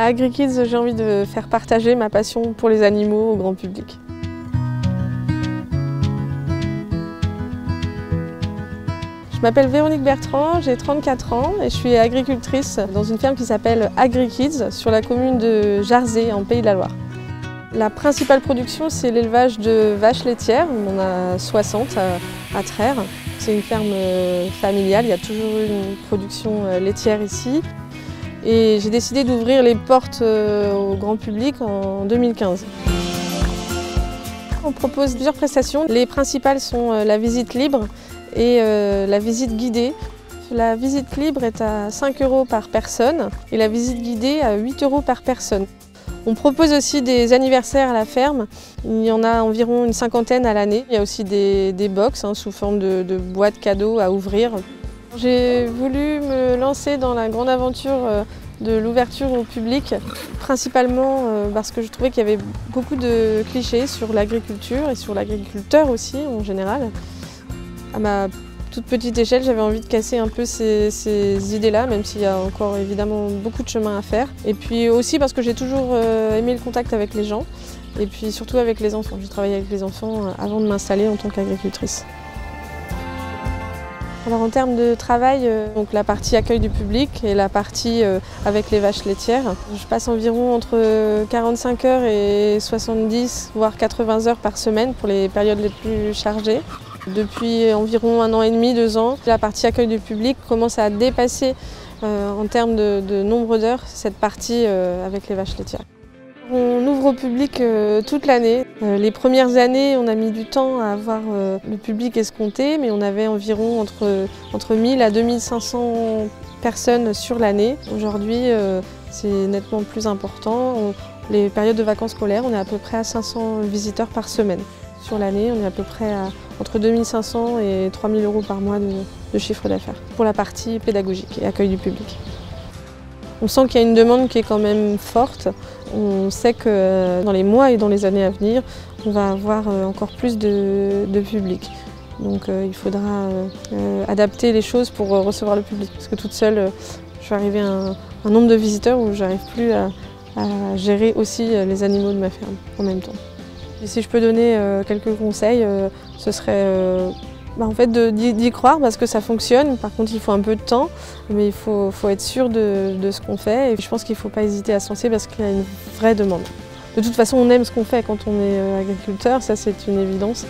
À AgriKids, j'ai envie de faire partager ma passion pour les animaux au grand public. Je m'appelle Véronique Bertrand, j'ai 34 ans et je suis agricultrice dans une ferme qui s'appelle AgriKids sur la commune de Jarzé en Pays de la Loire. La principale production, c'est l'élevage de vaches laitières. On a 60 à traire. C'est une ferme familiale, il y a toujours eu une production laitière ici. Et j'ai décidé d'ouvrir les portes au grand public en 2015. On propose plusieurs prestations. Les principales sont la visite libre et la visite guidée. La visite libre est à 5 € par personne et la visite guidée à 8 € par personne. On propose aussi des anniversaires à la ferme. Il y en a environ une cinquantaine à l'année. Il y a aussi des box sous forme de boîtes cadeaux à ouvrir. J'ai voulu me lancer dans la grande aventure de l'ouverture au public, principalement parce que je trouvais qu'il y avait beaucoup de clichés sur l'agriculture et sur l'agriculteur aussi en général. À ma toute petite échelle, j'avais envie de casser un peu ces idées-là, même s'il y a encore évidemment beaucoup de chemin à faire. Et puis aussi parce que j'ai toujours aimé le contact avec les gens, et puis surtout avec les enfants. J'ai travaillé avec les enfants avant de m'installer en tant qu'agricultrice. Alors en termes de travail, donc la partie accueil du public et la partie avec les vaches laitières, je passe environ entre 45 heures et 70 voire 80 heures par semaine pour les périodes les plus chargées. Depuis environ 1 an et demi, 2 ans, la partie accueil du public commence à dépasser en termes de nombre d'heures cette partie avec les vaches laitières. On ouvre au public toute l'année. Les premières années, on a mis du temps à avoir le public escompté, mais on avait environ entre 1000 à 2500 personnes sur l'année. Aujourd'hui, c'est nettement plus important. Les périodes de vacances scolaires, on est à peu près à 500 visiteurs par semaine. Sur l'année, on est à peu près à entre 2500 et 3000 € par mois de chiffre d'affaires pour la partie pédagogique et accueil du public. On sent qu'il y a une demande qui est quand même forte. On sait que dans les mois et dans les années à venir, on va avoir encore plus de public. Donc il faudra adapter les choses pour recevoir le public. Parce que toute seule, je suis arrivée à un nombre de visiteurs où je n'arrive plus à gérer aussi les animaux de ma ferme en même temps. Et si je peux donner quelques conseils, ce serait en fait d'y croire parce que ça fonctionne. Par contre, il faut un peu de temps, mais il faut être sûr de ce qu'on fait. Et je pense qu'il ne faut pas hésiter à se lancer parce qu'il y a une vraie demande. De toute façon, on aime ce qu'on fait quand on est agriculteur, ça c'est une évidence.